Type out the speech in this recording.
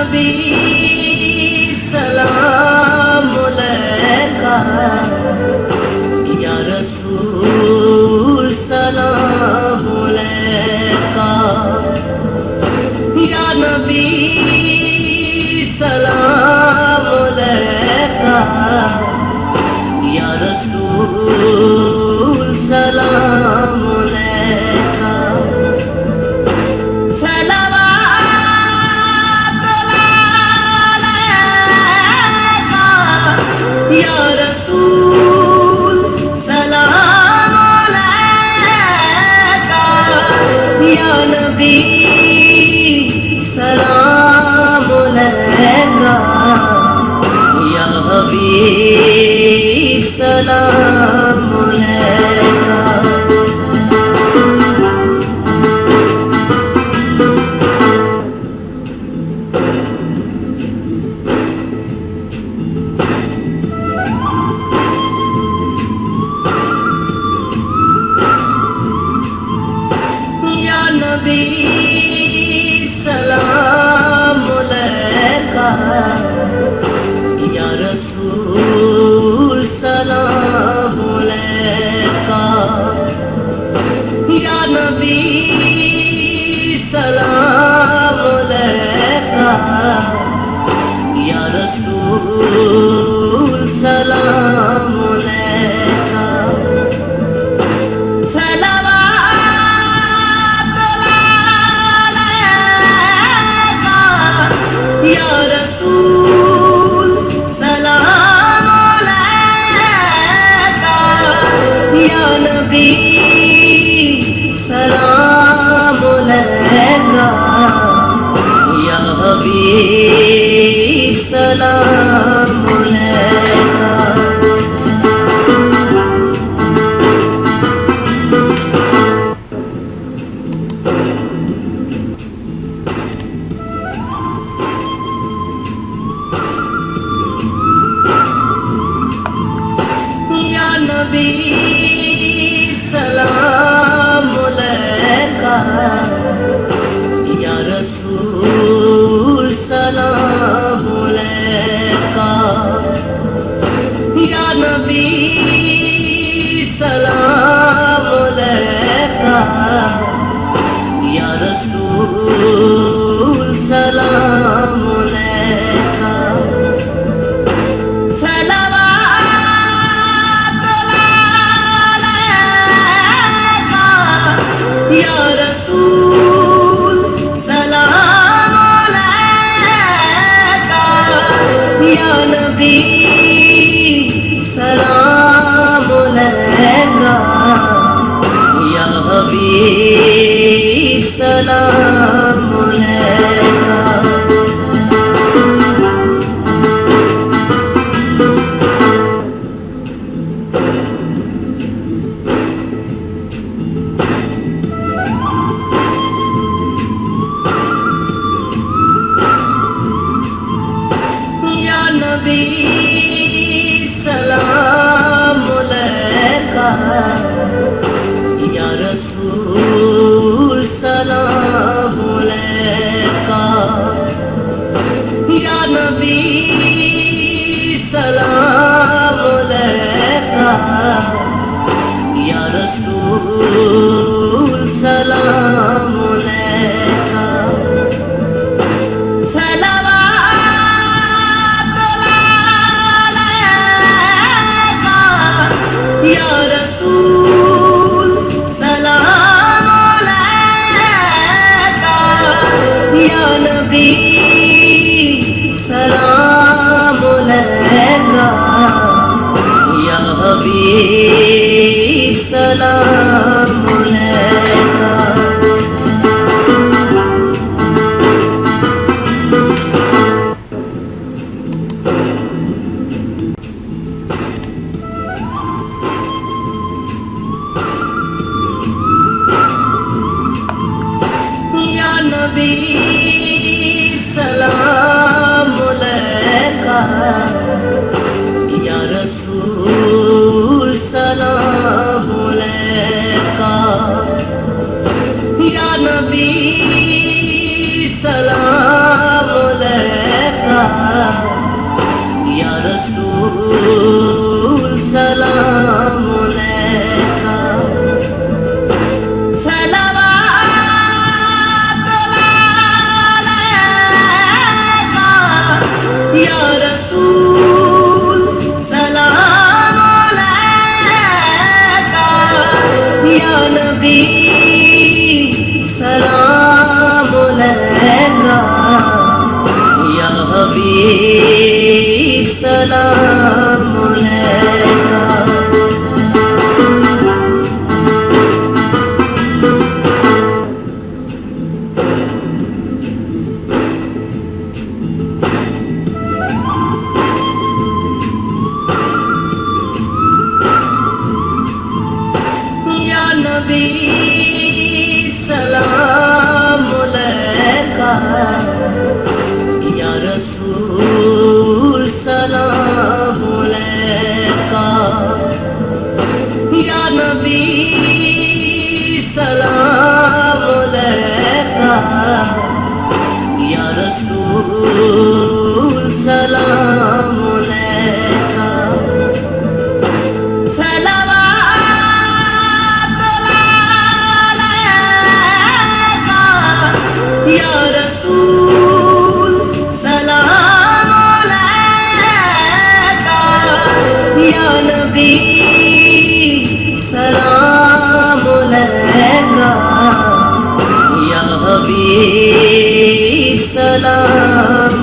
नबी सलाम अलैका, या रसूल सलाम अलैका, या नबी सलाम अलैका, या रसूल सलाम अलैका। या रसूल सलाम अलैका, या नबी सलाम अलैका, या हबीब सलाम अलैका। नबी सलाम अलैका, या रसूल सलाम अलैका, या नबी सलाम अलैका, या रसूल सलाम अलैका। या रसूल सलाम अलैका, या नबी सलाम अलैका, या हबीब सलाम अलैका। नबी सलाम अलैका, या रसूल सलाम अलैका, या नबी सलाम अलैका, या रसूल सलाम अलैका। या रसूल सलाम अलैका, या नबी सलाम अलैका, या हबीब सलाम अलैका। नबी सलाम अलैका, या रसूल सलाम अलैका, या नबी सलाम अलैका, या रसूल सलाम अलैका। या रसूल सलाम अलैका, या नबी सलाम अलैका, या हबीब सलाम अलैका। नबी सलाम अलैका, या रसूल सलाम अलैका, या नबी सलाम अलैका। या रसूल सलाम अलैका सलावत अलैका या रसूल सलाम अलैका या नबी सलाम अलैका या हबीब सलाम अलैका या नबी सलाम अलैका या रसूल सलाम अलैका या नबी सलाम अलैका या रसूल सलाम अलैका सलावत अलैका या रसूल सलाम अलैका या नबी सलाम अलैका या हबीब सलाम